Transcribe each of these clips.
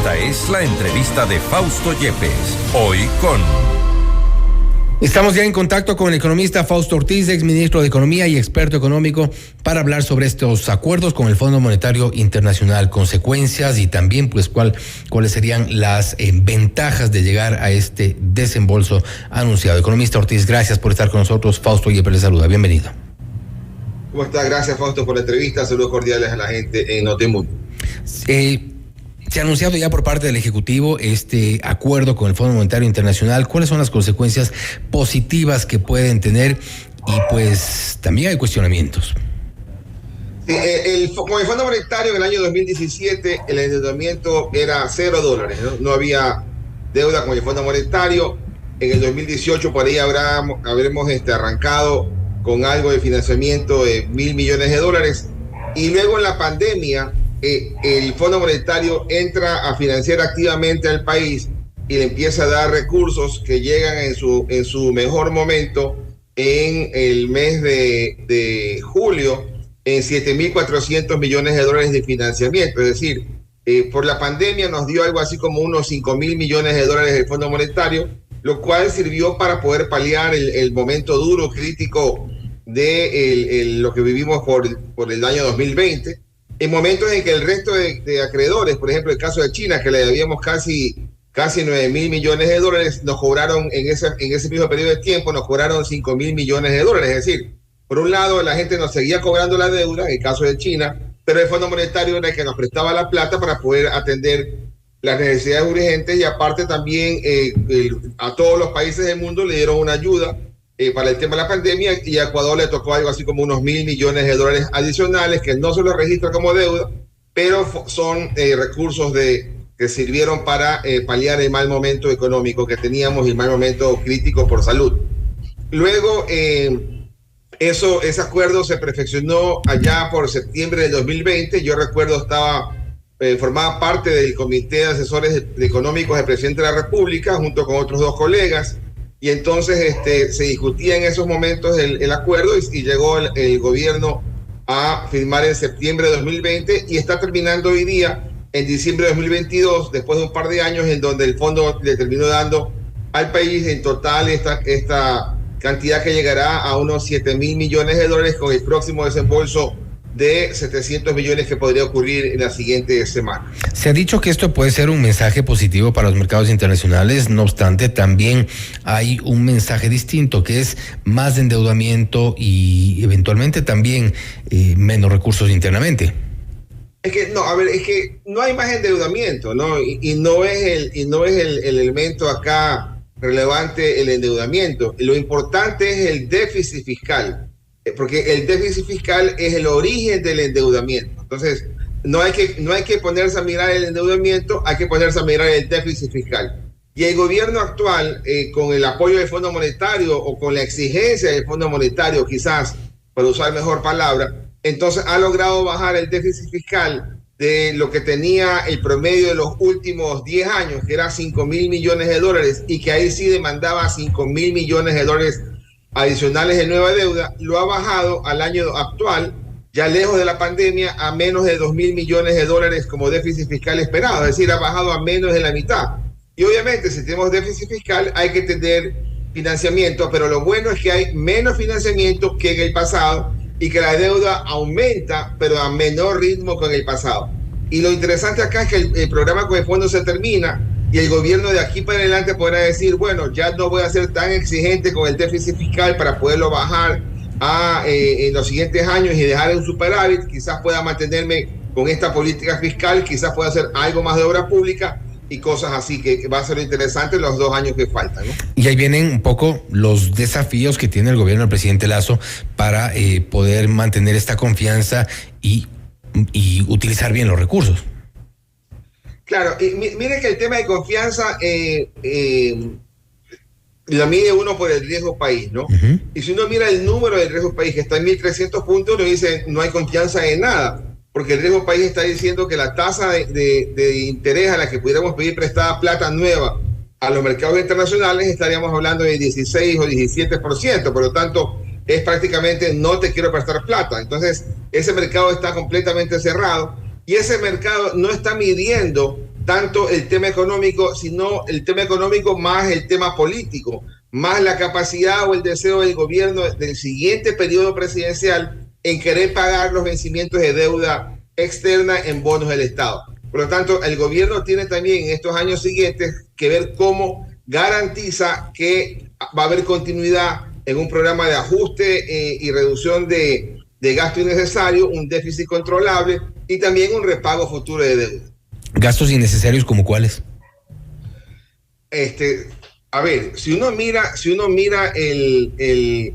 Esta es la entrevista de Fausto Yepes, hoy con... Estamos ya en contacto con el economista Fausto Ortiz, exministro de Economía y experto económico, para hablar sobre estos acuerdos con el Fondo Monetario Internacional, consecuencias y también pues cuáles serían las ventajas de llegar a este desembolso anunciado. Economista Ortiz, gracias por estar con nosotros. Fausto Yepes le saluda, bienvenido. ¿Cómo está? Gracias, Fausto, por la entrevista. Saludos cordiales a la gente en Notimundo. Se ha anunciado ya por parte del Ejecutivo este acuerdo con el Fondo Monetario Internacional. ¿Cuáles son las consecuencias positivas que pueden tener? Y pues también hay cuestionamientos. Con el Fondo Monetario en el año 2017 el endeudamiento era $0, no había deuda con el Fondo Monetario. En el 2018 por ahí habremos arrancado con algo de financiamiento de $1.000 millones. Y luego en la pandemia el Fondo Monetario entra a financiar activamente al país y le empieza a dar recursos que llegan en su mejor momento en el mes de julio en $7.400 millones de financiamiento. Es decir, por la pandemia nos dio algo así como unos $5.000 millones del Fondo Monetario, lo cual sirvió para poder paliar el momento duro, crítico de lo que vivimos por el año 2020. En momentos en que el resto de acreedores, por ejemplo el caso de China, que le debíamos casi $9.000 millones, nos cobraron en ese mismo periodo de tiempo, nos cobraron $5.000 millones. Es decir, por un lado la gente nos seguía cobrando la deuda, en el caso de China, pero el Fondo Monetario era el que nos prestaba la plata para poder atender las necesidades urgentes, y aparte también a todos los países del mundo le dieron una ayuda para el tema de la pandemia, y a Ecuador le tocó algo así como unos $1.000 millones adicionales que no se los registra como deuda, pero son recursos que sirvieron para paliar el mal momento económico que teníamos y el mal momento crítico por salud. Luego ese acuerdo se perfeccionó allá por septiembre del 2020. Yo recuerdo formaba parte del Comité de Asesores Económicos del Presidente de la República junto con otros dos colegas. Y entonces se discutía en esos momentos el acuerdo y llegó el gobierno a firmar en septiembre de 2020 y está terminando hoy día en diciembre de 2022, después de un par de años en donde el fondo le terminó dando al país en total esta cantidad que llegará a unos $7.000 millones con el próximo desembolso de 700 millones que podría ocurrir en la siguiente semana. Se ha dicho que esto puede ser un mensaje positivo para los mercados internacionales, no obstante, también hay un mensaje distinto, que es más endeudamiento y eventualmente también menos recursos internamente. Es que no hay más endeudamiento, ¿no? Y no es el elemento acá relevante el endeudamiento. Lo importante es el déficit fiscal, porque el déficit fiscal es el origen del endeudamiento. Entonces, no hay que ponerse a mirar el endeudamiento, hay que ponerse a mirar el déficit fiscal. Y el gobierno actual, con el apoyo del Fondo Monetario o con la exigencia del Fondo Monetario, quizás, para usar mejor palabra, entonces ha logrado bajar el déficit fiscal de lo que tenía el promedio de los últimos 10 años, que era $5.000 millones, y que ahí sí demandaba $5.000 millones adicionales de nueva deuda. Lo ha bajado al año actual, ya lejos de la pandemia, a menos de $2.000 millones como déficit fiscal esperado, es decir, ha bajado a menos de la mitad. Y obviamente si tenemos déficit fiscal hay que tener financiamiento, pero lo bueno es que hay menos financiamiento que en el pasado y que la deuda aumenta, pero a menor ritmo que en el pasado. Y lo interesante acá es que el programa con el fondo se termina y el gobierno de aquí para adelante podrá decir, bueno, ya no voy a ser tan exigente con el déficit fiscal para poderlo bajar en los siguientes años y dejar un superávit. Quizás pueda mantenerme con esta política fiscal, quizás pueda hacer algo más de obra pública y cosas así, que va a ser interesante los 2 años que faltan, ¿no? Y ahí vienen un poco los desafíos que tiene el gobierno del presidente Lasso para poder mantener esta confianza y utilizar bien los recursos. Claro, mire que el tema de confianza lo mide uno por el riesgo país, ¿no? Uh-huh. Y si uno mira el número del riesgo país, que está en 1.300 puntos, uno dice no hay confianza en nada, porque el riesgo país está diciendo que la tasa de interés a la que pudiéramos pedir prestada plata nueva a los mercados internacionales estaríamos hablando de 16 o 17%, por lo tanto es prácticamente no te quiero prestar plata. Entonces ese mercado está completamente cerrado y ese mercado no está midiendo tanto el tema económico, sino el tema económico más el tema político, más la capacidad o el deseo del gobierno del siguiente periodo presidencial en querer pagar los vencimientos de deuda externa en bonos del Estado. Por lo tanto, el gobierno tiene también en estos años siguientes que ver cómo garantiza que va a haber continuidad en un programa de ajuste y reducción de gasto innecesario, un déficit controlable y también un repago futuro de deuda. ¿Gastos innecesarios como cuáles? A ver, si uno mira el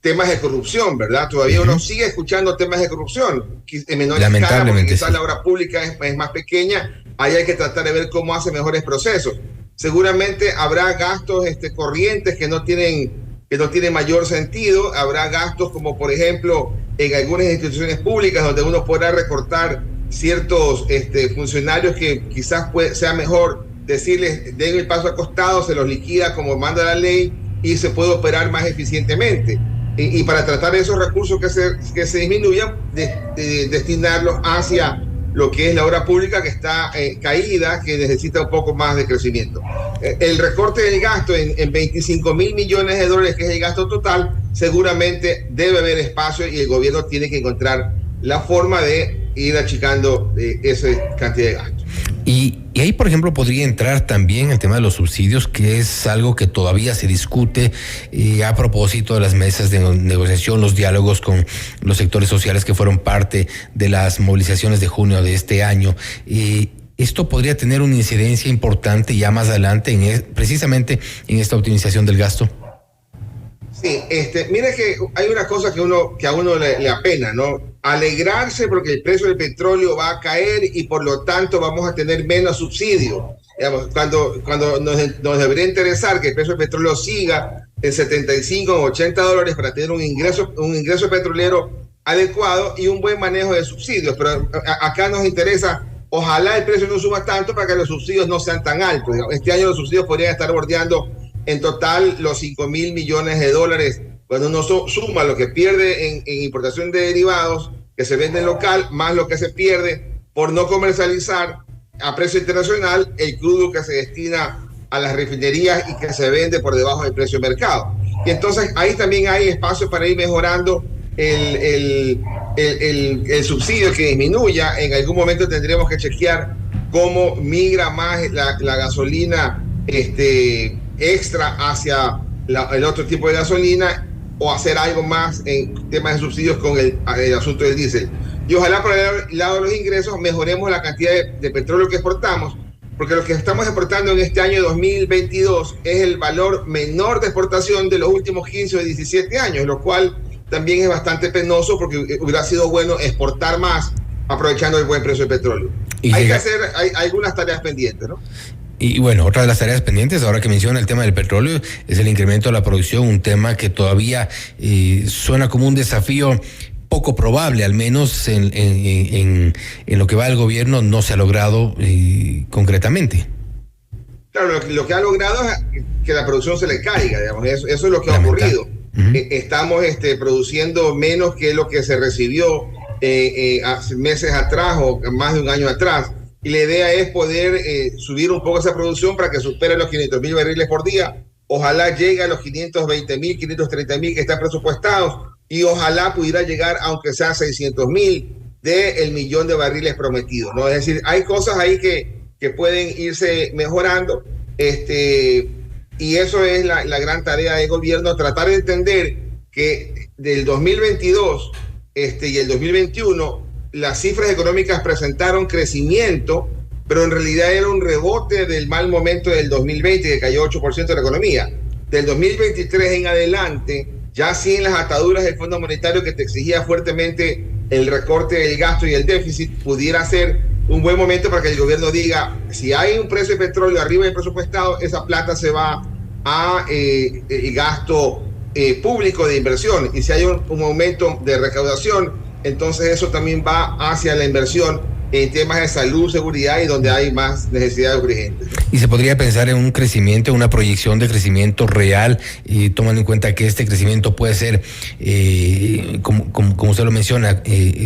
temas de corrupción, ¿verdad? Todavía uno sigue escuchando temas de corrupción en menor escala, porque quizás la obra pública es más pequeña, ahí hay que tratar de ver cómo hace mejores procesos. Seguramente habrá gastos corrientes que no tienen mayor sentido, habrá gastos como por ejemplo en algunas instituciones públicas donde uno podrá recortar ciertos funcionarios que quizás sea mejor decirles den el paso al costado, se los liquida como manda la ley y se puede operar más eficientemente. Y para tratar esos recursos que se disminuyan, destinarlos hacia lo que es la obra pública que está caída, que necesita un poco más de crecimiento. El recorte del gasto en 25.000 millones de dólares, que es el gasto total, seguramente debe haber espacio y el gobierno tiene que encontrar la forma de ir achicando esa cantidad de gasto. Y ahí, por ejemplo, podría entrar también el tema de los subsidios, que es algo que todavía se discute a propósito de las mesas de negociación, los diálogos con los sectores sociales que fueron parte de las movilizaciones de junio de este año. Esto podría tener una incidencia importante ya más adelante, precisamente en esta optimización del gasto. Sí, mire que hay una cosa que a uno le apena, ¿no? Alegrarse porque el precio del petróleo va a caer y por lo tanto vamos a tener menos subsidio. Digamos, cuando nos debería interesar que el precio del petróleo siga en 75 o 80 dólares para tener un ingreso petrolero adecuado y un buen manejo de subsidios. Pero acá nos interesa, ojalá el precio no suba tanto para que los subsidios no sean tan altos. Este año los subsidios podrían estar bordeando en total los 5.000 millones de dólares, cuando uno suma lo que pierde en importación de derivados que se venden local, más lo que se pierde por no comercializar a precio internacional el crudo que se destina a las refinerías y que se vende por debajo del precio de mercado. Y entonces ahí también hay espacio para ir mejorando el subsidio que disminuya. En algún momento tendremos que chequear cómo migra más la gasolina extra hacia el otro tipo de gasolina o hacer algo más en temas de subsidios con el asunto del diésel. Y ojalá por el lado de los ingresos mejoremos la cantidad de petróleo que exportamos, porque lo que estamos exportando en este año 2022 es el valor menor de exportación de los últimos 15 o 17 años, lo cual también es bastante penoso porque hubiera sido bueno exportar más aprovechando el buen precio del petróleo. Hay que hacer hay algunas tareas pendientes, ¿no? Y bueno, otra de las tareas pendientes, ahora que menciona el tema del petróleo, es el incremento de la producción, un tema que todavía suena como un desafío poco probable, al menos en lo que va del gobierno no se ha logrado concretamente. Claro, lo que ha logrado es que la producción se le caiga, digamos, eso es lo que ha ocurrido. Uh-huh. Estamos produciendo menos que lo que se recibió hace meses atrás o más de un año atrás. Y la idea es poder subir un poco esa producción para que supere los 500.000 barriles por día. Ojalá llegue a los 520.000, 530.000 que están presupuestados y ojalá pudiera llegar, aunque sea 600.000 del millón de barriles prometidos, ¿no? Es decir, hay cosas ahí que pueden irse mejorando y eso es la gran tarea del gobierno, tratar de entender que del 2022 y el 2021 las cifras económicas presentaron crecimiento, pero en realidad era un rebote del mal momento del 2020 que cayó 8% de la economía. Del 2023 en adelante, ya sin las ataduras del Fondo Monetario que te exigía fuertemente el recorte del gasto y el déficit, pudiera ser un buen momento para que el gobierno diga, si hay un precio de petróleo arriba del presupuestado, esa plata se va a gasto público de inversión, y si hay un aumento de recaudación, entonces eso también va hacia la inversión en temas de salud, seguridad y donde hay más necesidades urgentes. Y se podría pensar en un crecimiento, una proyección de crecimiento real, tomando en cuenta que este crecimiento puede ser, como usted lo menciona,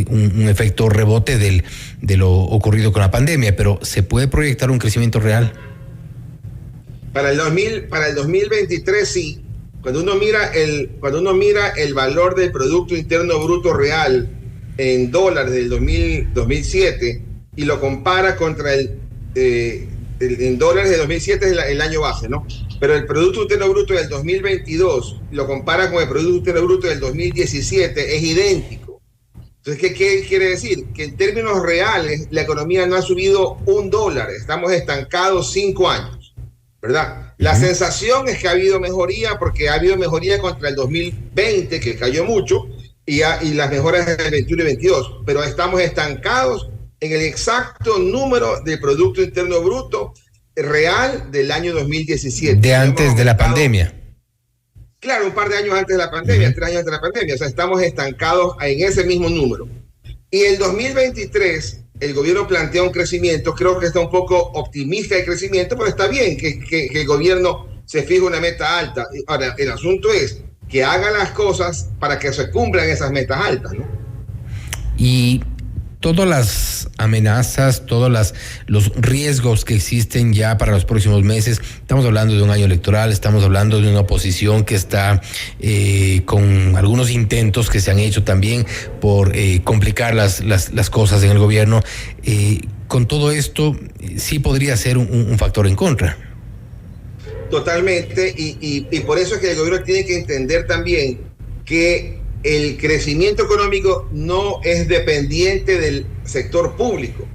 un efecto rebote de lo ocurrido con la pandemia, pero ¿se puede proyectar un crecimiento real? Para el 2023 sí. Cuando uno mira el valor del Producto Interno Bruto real en dólares del 2007 y lo compara contra en dólares de 2007 es el año base, ¿no? Pero el Producto Interno Bruto del 2022 lo compara con el Producto Interno Bruto del 2017, es idéntico. Entonces, ¿qué quiere decir? Que en términos reales la economía no ha subido $1, estamos estancados 5 años, ¿verdad? La sensación es que ha habido mejoría, porque ha habido mejoría contra el 2020, que cayó mucho, y las mejoras del 21 y 22, pero estamos estancados en el exacto número del Producto Interno Bruto real del año 2017. De antes de la pandemia. Claro, un par de años antes de la pandemia, 3 años antes de la pandemia, o sea, estamos estancados en ese mismo número. Y el 2023, el gobierno plantea un crecimiento, creo que está un poco optimista de crecimiento, pero está bien que el gobierno se fije una meta alta. Ahora, el asunto es que haga las cosas para que se cumplan esas metas altas, ¿no? Y todas las amenazas, todos los riesgos que existen ya para los próximos meses, estamos hablando de un año electoral, estamos hablando de una oposición que está con algunos intentos que se han hecho también por complicar las cosas en el gobierno. Con todo esto, sí podría ser un factor en contra. Totalmente, y por eso es que el gobierno tiene que entender también que el crecimiento económico no es dependiente del sector público.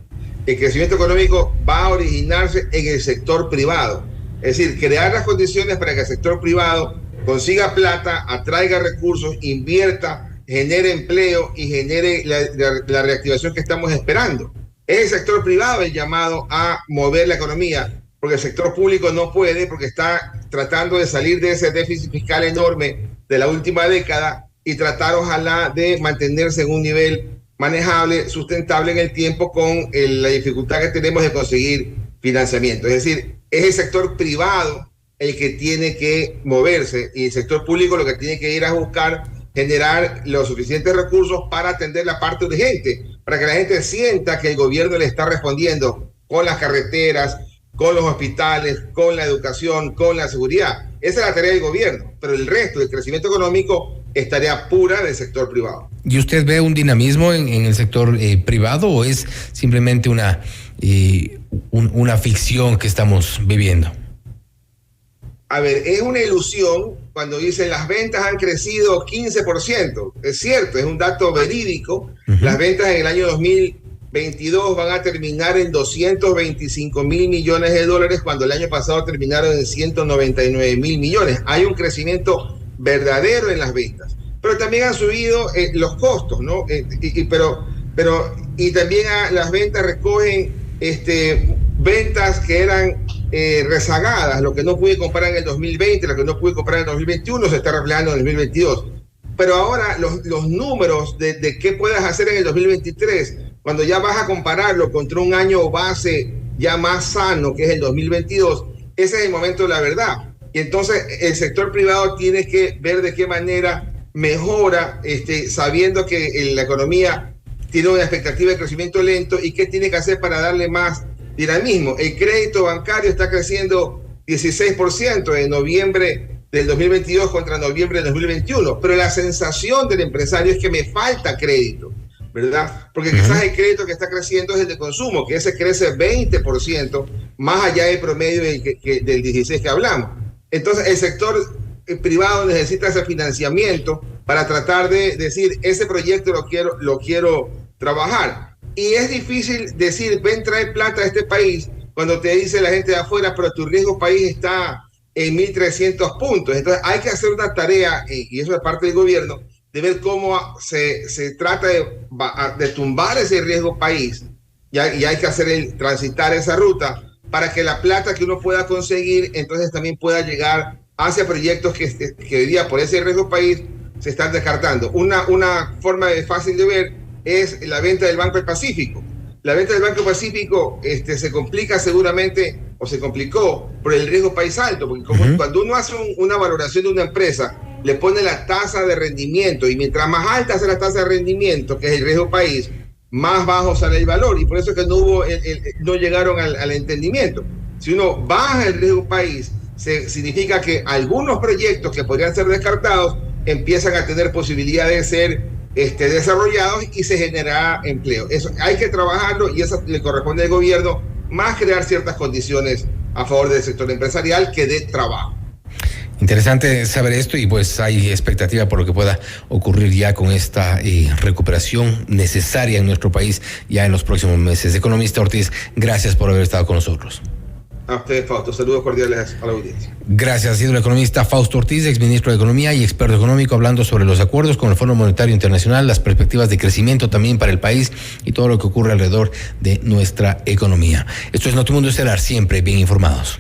El crecimiento económico va a originarse en el sector privado. Es decir, crear las condiciones para que el sector privado consiga plata, atraiga recursos, invierta, genere empleo y genere la reactivación que estamos esperando. Es el sector privado el llamado a mover la economía, porque el sector público no puede, porque está tratando de salir de ese déficit fiscal enorme de la última década y tratar ojalá de mantenerse en un nivel manejable, sustentable en el tiempo, con la dificultad que tenemos de conseguir financiamiento. Es decir, es el sector privado el que tiene que moverse, y el sector público lo que tiene que ir a buscar generar los suficientes recursos para atender la parte urgente, para que la gente sienta que el gobierno le está respondiendo con las carreteras, con los hospitales, con la educación, con la seguridad. Esa es la tarea del gobierno, pero el resto del crecimiento económico es tarea pura del sector privado. ¿Y usted ve un dinamismo en el sector privado, o es simplemente una ficción que estamos viviendo? A ver, es una ilusión cuando dicen las ventas han crecido 15%. Es cierto, es un dato verídico. Las ventas en el año 2022 van a terminar en $225 mil millones, cuando el año pasado terminaron en 199 mil millones. Hay un crecimiento verdadero en las ventas, pero también han subido los costos, ¿no? Y también las ventas recogen ventas que eran rezagadas, lo que no pude comprar en el 2020, lo que no pude comprar en el 2021 se está reflejando en el 2022. Pero ahora los números de qué puedes hacer en el 2023, cuando ya vas a compararlo contra un año base ya más sano, que es el 2022, ese es el momento de la verdad. Y entonces el sector privado tiene que ver de qué manera mejora, sabiendo que la economía tiene una expectativa de crecimiento lento, y qué tiene que hacer para darle más dinamismo. El crédito bancario está creciendo 16% en noviembre del 2022 contra noviembre del 2021, pero la sensación del empresario es que me falta crédito, ¿verdad? Porque quizás el crédito que está creciendo es el de consumo, que ese crece 20%, más allá del promedio del 16% que hablamos. Entonces el sector privado necesita ese financiamiento para tratar de decir, ese proyecto lo quiero trabajar. Y es difícil decir, ven, trae plata a este país, cuando te dice la gente de afuera, pero tu riesgo país está en 1.300 puntos. Entonces hay que hacer una tarea, y eso es parte del gobierno, de ver cómo se trata de tumbar ese riesgo país, y hay que transitar esa ruta para que la plata que uno pueda conseguir entonces también pueda llegar hacia proyectos que hoy día por ese riesgo país se están descartando. Una forma fácil de ver es la venta del Banco del Pacífico. la venta del Banco Pacífico se complica seguramente, o se complicó por el riesgo país alto, porque cuando uno hace una valoración de una empresa, le pone la tasa de rendimiento, y mientras más alta sea la tasa de rendimiento, que es el riesgo país, más bajo sale el valor, y por eso es que no llegaron al entendimiento. Si uno baja el riesgo país, significa que algunos proyectos que podrían ser descartados empiezan a tener posibilidad de ser desarrollados y se generará empleo. Eso hay que trabajarlo, y eso le corresponde al gobierno, más crear ciertas condiciones a favor del sector empresarial que dé trabajo. Interesante saber esto, y pues hay expectativa por lo que pueda ocurrir ya con esta recuperación necesaria en nuestro país ya en los próximos meses. Economista Ortiz, gracias por haber estado con nosotros. A ustedes, Fausto. Saludos cordiales a la audiencia. Gracias. Ha sido el economista Fausto Ortiz, exministro de Economía y experto económico, hablando sobre los acuerdos con el Fondo Monetario Internacional, las perspectivas de crecimiento también para el país y todo lo que ocurre alrededor de nuestra economía. Esto es Notimundo Estelar, siempre bien informados.